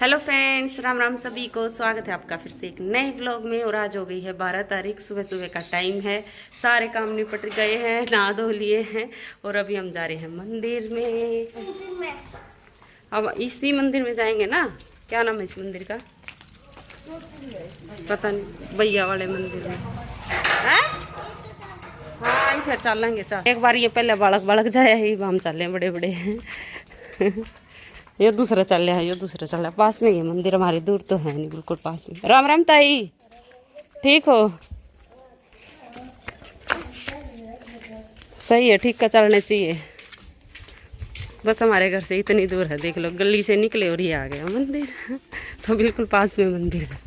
Hello friends, Ram Ram सभी को। स्वागत है आपका फिर से एक नए व्लॉग में। और आज हो गई है 12 तारीख, सुबह सुबह का टाइम है। सारे काम निपट गए हैं, नहा धो लिए हैं और अभी हम जा रहे हैं मंदिर में। अब इसी मंदिर में जाएंगे ना। क्या नाम है इस मंदिर का? पता नहीं, भैया वाले मंदिर में है। हाँ, फिर चलेंगे। चल एक बार ये पहले बालक बालक जाए ही, हम चले बड़े बड़े हैं। ये दूसरा चल रहा है, ये दूसरा चल रहा है। पास में ये मंदिर हमारे, दूर तो है नहीं, बिल्कुल पास में। राम राम ताई, ठीक हो? सही है, ठीक का चलना चाहिए। बस हमारे घर से इतनी दूर है, देख लो, गली से निकले और ये आ गया मंदिर। तो बिल्कुल पास में मंदिर है।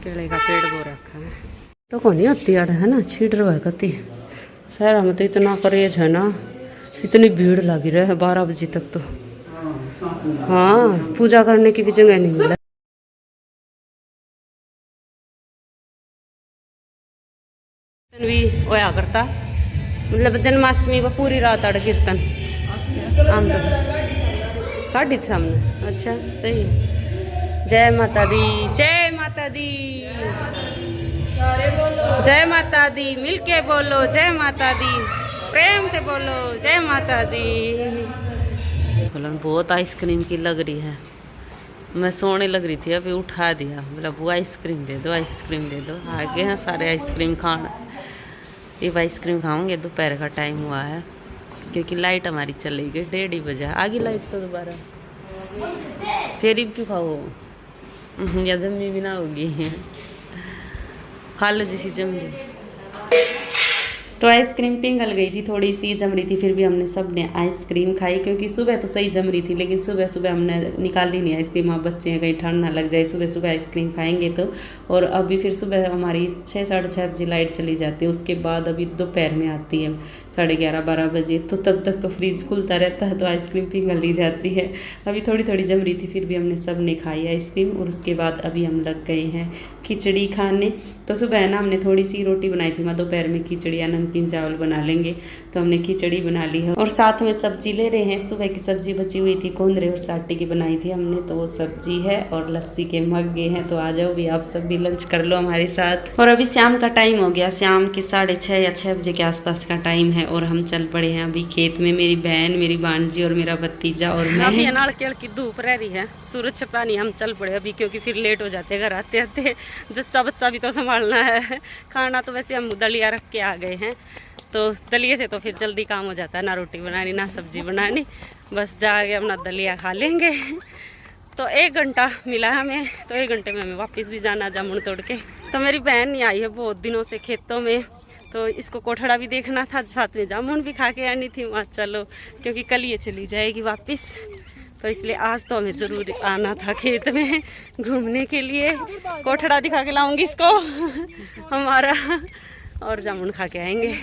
केले का पेड़ बो रखा है तो कौन होती है ना, छिड़ रहा है कति। शहर में तो इतना करेज है ना, इतनी भीड़ लगी रहे है 12 बजे तक तो। हाँ, पूजा करने की भी जगह नहीं मिला। भी होया करता, मतलब जन्माष्टमी को पूरी रात अड़ कीर्तन आम तो काटी थी हमने। अच्छा, सही है। जय माता दी, जय माता दी, जय माता दी। मिलके बोलो जय माता दी, प्रेम से बोलो जय माता दी। सोलन बहुत आइसक्रीम की लग रही है। मैं सोने लग रही थी, अभी उठा दिया, बोला वो आइसक्रीम दे दो, आइसक्रीम दे दो। आगे हैं सारे आइसक्रीम खाना। ये आइसक्रीम खाऊंगे, दोपहर का टाइम हुआ है क्योंकि लाइट हमारी चली गई 1:30 बजे। आगे लाइट तो दोबारा फिर क्यों खाओ, या जमी भी ना होगी। खा लो जैसी जम गई। तो आइसक्रीम पिघल गई थी, थोड़ी सी जम रही थी, फिर भी हमने सब ने आइसक्रीम खाई क्योंकि सुबह तो सही जम रही थी, लेकिन सुबह सुबह हमने निकाली नहीं आइसक्रीम। आप बच्चे हैं, कहीं ठंड ना लग जाए, सुबह सुबह आइसक्रीम खाएंगे तो। और अभी फिर सुबह हमारी 6 साढ़े 6 बजे लाइट चली जाती है, उसके बाद अभी दोपहर में आती है 11:30 12 बजे। तो तब तक तो फ्रिज खुलता रहता है, तो आइसक्रीम पिघल ली जाती है। अभी थोड़ी थोड़ी जम रही थी, फिर भी हमने सब ने खाई आइसक्रीम। और उसके बाद अभी हम लग गए हैं खिचड़ी खाने। तो सुबह ना हमने थोड़ी सी रोटी बनाई थी, मैं दोपहर में खिचड़ी या नमकीन चावल बना लेंगे, तो हमने खिचड़ी बना ली है। और साथ में सब्जी ले रहे हैं। सुबह की सब्जी बची हुई थी, कोंदरे और साटी की बनाई थी हमने, तो वो सब्जी है। और लस्सी के मग्गे हैं, तो आ जाओ भी आप सब भी लंच कर लो हमारे साथ। और अभी शाम का टाइम हो गया, शाम के 6:30 या 6 बजे के आसपास का टाइम है। और हम चल पड़े हैं अभी खेत में। मेरी बहन, मेरी भांजी और मेरा भतीजा और मैं। अभी नारियल की धूप रह रही है, सूरज छपा नहीं, हम चल पड़े अभी क्योंकि फिर लेट हो जाते घर आते आते। जच्चा बच्चा भी तो संभालना है। खाना तो वैसे हम दलिया रख के आ गए हैं, तो दलिए से तो फिर जल्दी काम हो जाता है, ना रोटी बनानी ना सब्जी बनानी, बस जाके अपना दलिया खा लेंगे। तो 1 घंटा मिला हमें, तो 1 घंटे में हमें वापस भी जाना जामुन तोड़ के। तो मेरी बहन नहीं आई है बहुत दिनों से खेतों में, तो इसको कोठड़ा भी देखना था, साथ में जामुन भी खा के आनी थी। वहाँ चलो, क्योंकि कल ये चली जाएगी वापस, तो इसलिए आज तो हमें ज़रूर आना था खेत में घूमने के लिए। कोठड़ा दिखा के लाऊंगी इसको हमारा, और जामुन खा के आएंगे।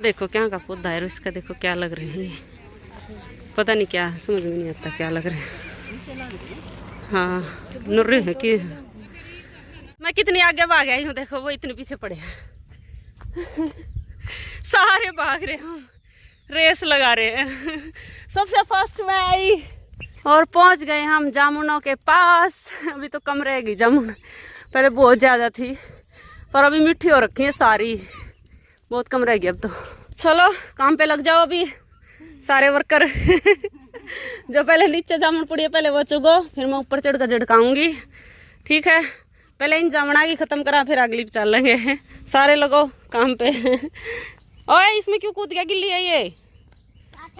देखो क्या का पौधा है, इसका देखो क्या लग रही है, पता नहीं क्या, समझ में नहीं आता क्या लग रहा है। हाँ, नर्रे है कि मैं कितनी आगे भाग आई हूँ, देखो वो इतने पीछे पड़े हैं। सारे भाग रहे, हम रेस लगा रहे हैं। सबसे फर्स्ट मैं आई और पहुंच गए हम जामुनों के पास। अभी तो कम रहेगी जामुन, पहले बहुत ज़्यादा थी, पर अभी मिट्टी हो रखी है सारी, बहुत कम रहेगी अब तो। चलो काम पे लग जाओ अभी सारे वर्कर। जो पहले नीचे जामुन पड़ी है पहले वो चुगो, फिर मैं ऊपर चढ़ कर झड़काऊंगी, ठीक है? पहले इन जामुना की खत्म करा, फिर अगली चल लेंगे। सारे लगो काम पे। ओए, इसमें क्यों कूद गया? गिल्ली है ये,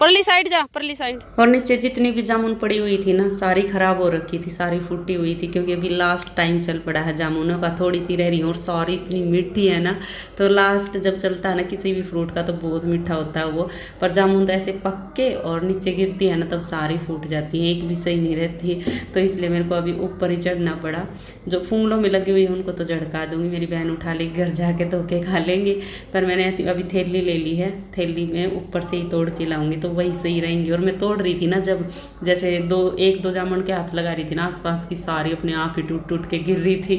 परली साइड जा, परली साइड। और नीचे जितनी भी जामुन पड़ी हुई थी ना, सारी खराब हो रखी थी, सारी फूटी हुई थी, क्योंकि अभी लास्ट टाइम चल पड़ा है जामुनों का। थोड़ी सी रह रही है और सारी इतनी मीठी है ना, तो लास्ट जब चलता है ना किसी भी फ्रूट का तो बहुत मीठा होता है वो। पर जामुन तो ऐसे पक के और नीचे गिरती है ना, तब सारी फूट जाती है, एक भी सही नहीं रहती। तो इसलिए मेरे को अभी ऊपर ही चढ़ना पड़ा। जो फूलों में लगी हुई है उनको तो झड़का दूंगी, मेरी बहन उठा ले, घर जाके धो के खा लेंगे। पर मैंने अभी थैली ले ली है, थैली में ऊपर से ही तोड़ के लाऊंगी, तो वही सही रहेंगी। और मैं तोड़ रही थी ना जब, जैसे एक दो जामुन के हाथ लगा रही थी ना, आसपास की सारी अपने आप ही टूट टूट के गिर रही थी।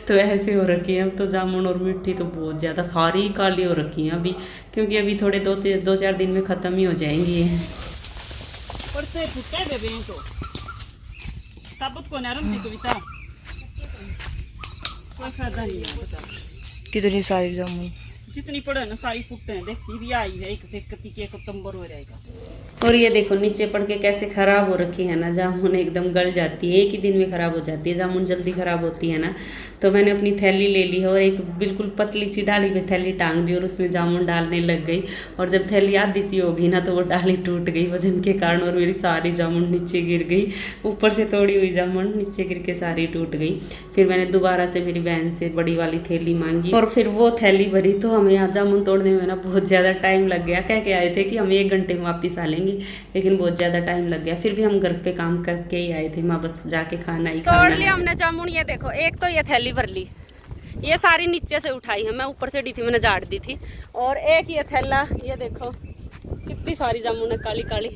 तो ऐसे हो रखी है अब तो जामुन और मिट्टी तो बहुत ज़्यादा सारी काली हो रखी हैं अभी, क्योंकि अभी थोड़े 2-4 दिन में ख़त्म ही हो जाएंगी। कितनी सारी जामुन, जितनी पड़े ना सारी फुटते हैं। देख ये भी आई है, एक चंबर हो रहेगा। और ये देखो नीचे पड़ के कैसे खराब हो रखी है ना जामुन, एकदम गल जाती है, एक ही दिन में खराब हो जाती है जामुन, जल्दी खराब होती है ना। तो मैंने अपनी थैली ले ली है और एक बिल्कुल पतली सी डाली पे थैली टांग दी और उसमें जामुन डालने लग गई। और जब थैली आधी सी होगी ना तो वो डाली टूट गई वजन के कारण, और मेरी सारी जामुन नीचे गिर गई। ऊपर से तोड़ी हुई जामुन नीचे गिर के सारी टूट गई। फिर मैंने दोबारा से मेरी बहन से बड़ी वाली थैली मांगी और फिर वो थैली भरी। तो हमें यहाँ जामुन तोड़ने में ना बहुत ज़्यादा टाइम लग गया। कह के आए थे कि हम 1 घंटे में वापस आ लेंगे, लेकिन बहुत ज़्यादा टाइम लग गया। फिर भी हम घर पे काम करके ही आए थे, माँ बस जाके खाना ही खाना। तोड़ लिया हमने जामुन। ये देखो, एक तो ये थैली भर ली, ये सारी नीचे से उठाई है, मैं ऊपर चढ़ी थी, मैंने झाड़ दी थी। और एक ये थैला, ये देखो कितनी सारी जामुन है काली काली।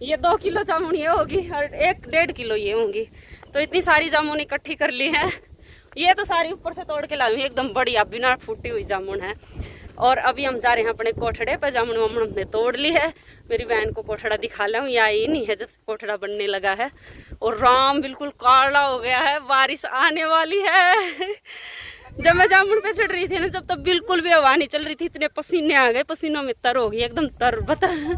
ये 2 किलो जामुन ये होगी और 1-1.5 किलो ये होंगी। तो इतनी सारी जामुन इकट्ठी कर ली है। ये तो सारी ऊपर से तोड़ के लाई हुई, एकदम बढ़िया बिना फूटी हुई जामुन है। और अभी हम जा रहे हैं अपने कोठड़े पर। जामुन वामुन हमने तोड़ ली है। मेरी बहन को कोठड़ा दिखा ला हूँ, ये आई नहीं है जब से कोठड़ा बनने लगा है। और राम बिल्कुल काला हो गया है, बारिश आने वाली है। जब मैं जामुन पे चढ़ रही थी ना, जब तब बिल्कुल भी हवा नहीं चल रही थी, इतने पसीने आ गए, पसीनों में तर हो गई एकदम तर-बतर।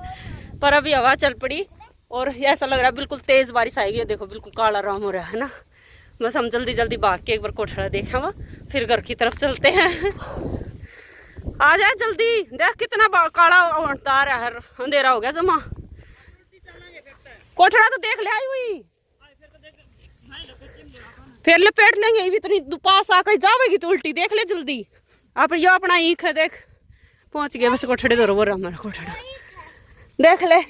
पर अभी हवा चल पड़ी और ऐसा लग रहा है बिल्कुल तेज बारिश आएगी। देखो बिल्कुल काला राम हो रहा है ना। बस हम जल्दी जल्दी भाग के एक बार कोठड़ा देखा हुआ, फिर घर की तरफ चलते हैं। आ जाए जल्दी, देख कितना काला तार है, अंधेरा हो गया जमा। कोठड़ा तो देख ले आई हुई, फिर लपेट लेंगे। ये भी इतनी पास आकर जावेगी तो उल्टी, देख ले जल्दी। आप ये अपना ईख है, देख पहुंच गया बस कोठड़े दो। वो हमारा कोठड़ा देख ले,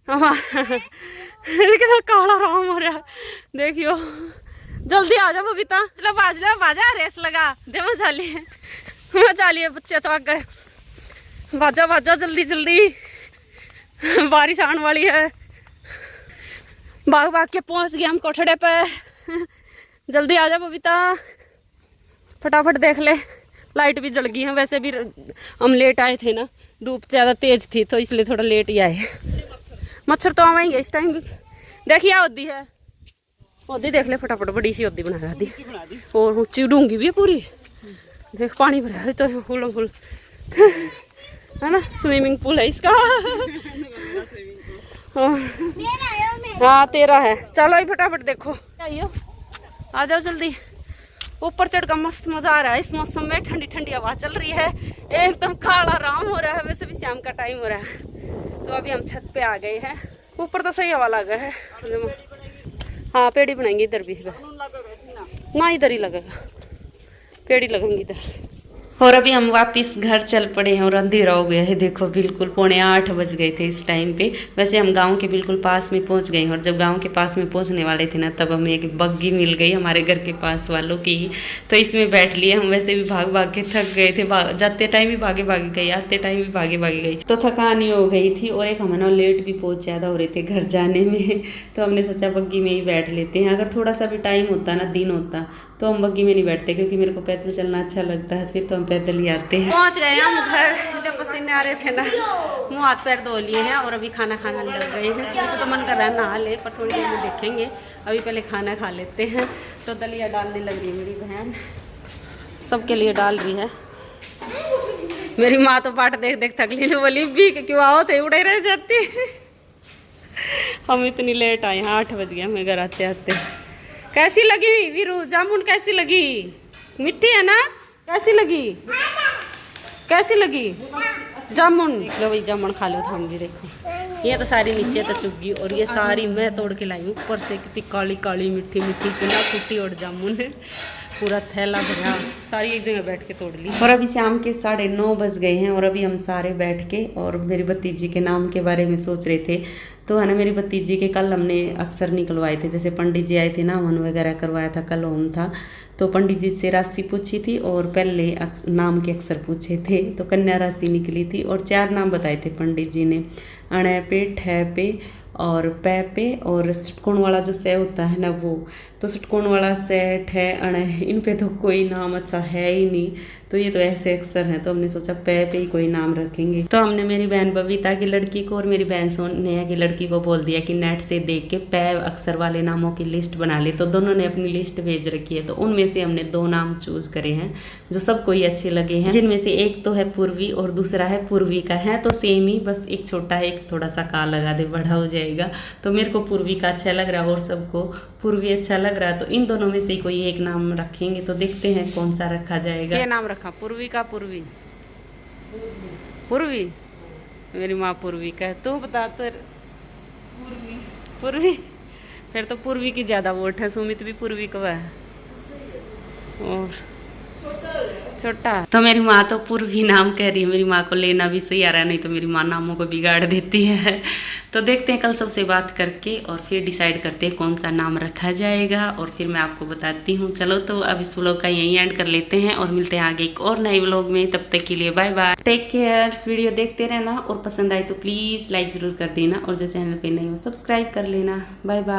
कितना काला राम हो रहा। देखियो जल्दी आ जाओ बबीता, चलो बाजा रेस लगा दे, मजा लिए बच्चे तो आ गए। बाजा जल्दी जल्दी, बारिश आने वाली है। भाग के पहुंच गए हम कोठड़े पे। जल्दी आ जा बबीता, फटाफट देख ले। लाइट भी जल गई है, वैसे भी हम लेट आए थे ना, धूप ज़्यादा तेज थी तो इसलिए थोड़ा लेट ही आए। मच्छर तो आवेंगे इस टाइम भी। देखिए ओदी है, ओदी देख ले फटाफट, बड़ी सी ओदी बना दी और ऊंची डूंगी भी है पूरी। देख पानी भरा है तो फूलों फूल है ना, स्विमिंग पूल है इसका। हाँ तेरा है। चलो ही फटाफट देखो, आइयो आ जाओ जल्दी। ऊपर चढ़ का मस्त मजा आ रहा है इस मौसम में, ठंडी ठंडी हवा चल रही है, एकदम काला राम हो रहा है। वैसे भी शाम का टाइम हो रहा है। तो अभी हम छत पे आ गए हैं, ऊपर तो सही हवा लगा है। हाँ पेड़ ही बनाएंगे इधर भी, ना इधर ही लगेगा, पेड़ ही लगेंगे इधर। और अभी हम वापस घर चल पड़े हैं और अंधेरा हो गया है। देखो बिल्कुल 7:45 बज गए थे इस टाइम पे। वैसे हम गांव के बिल्कुल पास में पहुंच गए हैं और जब गांव के पास में पहुंचने वाले थे ना, तब हमें एक बग्गी मिल गई हमारे घर के पास वालों की। तो इसमें बैठ लिए हम। वैसे भी भाग के थक गए थे, जाते टाइम भी भागे गई, आते टाइम भी भागे गई, तो थकान ही हो गई थी। और एक हम ना लेट भी बहुत ज़्यादा हो रहे थे घर जाने में, तो हमने सोचा बग्गी में ही बैठ लेते हैं। अगर थोड़ा सा भी टाइम होता ना, दिन होता, तो हम बग्गी में नहीं बैठते, क्योंकि मेरे को पैदल चलना अच्छा लगता है, फिर तो हम पैदल ही आते हैं। पहुंच गए हम घर, जब पसीने आ रहे थे ना, मुंह हाथ पैर धो लिए हैं और अभी खाना खाने लग गए हैं। वैसे तो मन कर रहा है नहा ले, पर थोड़ी देर में देखेंगे, अभी पहले खाना खा लेते हैं। तो दलिया डालने लग रही है मेरी बहन, सबके लिए डाल रही है। मेरी माँ तो बाट देख देख थक ली, बोली भी क्यों आओ थे, उड़े रह जाती। हम इतनी लेट आए हैं, 8 बज गए हमें घर आते आते। कैसी लगी वीरू जामुन, कैसी लगी? मिट्टी है ना, कैसी लगी जामुन? लो भाई जामुन खा लो हम भी। देखो ये तो सारी नीचे तो चुग गई और ये सारी मैं तोड़ के लाई हूँ। ऊपर से कितनी काली काली मीठी बिना फूटी और जामुन है, पूरा थैला भरा, सारी एक जगह बैठ के तोड़ ली। और अभी शाम के 9:30 बज गए हैं और अभी हम सारे बैठ के और मेरी भतीजी के नाम के बारे में सोच रहे थे। तो है ना, मेरी भतीजी के कल हमने अक्सर निकलवाए थे, जैसे पंडित जी आए थे ना, हवन वगैरह करवाया था, कल होम था। तो पंडित जी से राशि पूछी थी और पहले नाम के अक्षर पूछे थे, तो कन्या राशि निकली थी और 4 नाम बताए थे पंडित जी ने, अण पे, ठ पे और पै पे और षटकोण वाला जो से होता है ना वो, तो षटकोण वाला से, ठ, अण, इन पे तो कोई नाम अच्छा है ही नहीं, तो ये तो ऐसे अक्षर हैं, तो हमने सोचा पै पे ही कोई नाम रखेंगे। तो हमने मेरी बहन बबीता की लड़की को और मेरी बहन सोनिया की लड़की को बोल दिया कि नेट से देख के पै अक्षर वाले नामों की लिस्ट बना ली, तो दोनों ने अपनी लिस्ट भेज रखी है, तो उनमें से हमने 2 नाम चूज करे हैं जो सबको ही अच्छे लगे हैं, जिनमें से एक तो है पूर्वी और दूसरा है पूर्वी का है, तो सेम ही, बस एक छोटा है, एक थोड़ा सा का लगा दे, बड़ा हो जाएगा। तो मेरे को पूर्वी का अच्छा लग रहा है और सबको पूर्वी अच्छा लग रहा है, तो इन दोनों में से कोई एक नाम रखेंगे, तो देखते हैं कौन सा रखा जाएगा। क्या नाम रखा? पूर्वी का पूर्वी? पूर्वी? मेरी माँ पूर्वी का है, तू बता। तो पूर्वी। पूर्वी? फिर तो पूर्वी की ज्यादा वोट है, सुमित भी पूर्वी का है और छोटा। तो मेरी माँ तो पूर्वी नाम कह रही है, मेरी माँ को लेना भी सही आ रहा है, नहीं तो मेरी माँ नामों को बिगाड़ देती है। तो देखते हैं कल सबसे बात करके और फिर डिसाइड करते हैं कौन सा नाम रखा जाएगा और फिर मैं आपको बताती हूँ। चलो तो अब इस व्लॉग का यहीं एंड कर लेते हैं और मिलते हैं आगे एक और नए व्लॉग में। तब तक के लिए bye bye, take care. Video देखते रहना और पसंद आए तो प्लीज़ लाइक ज़रूर कर देना और जो चैनल पे नहीं हो सब्सक्राइब कर लेना। Bye bye.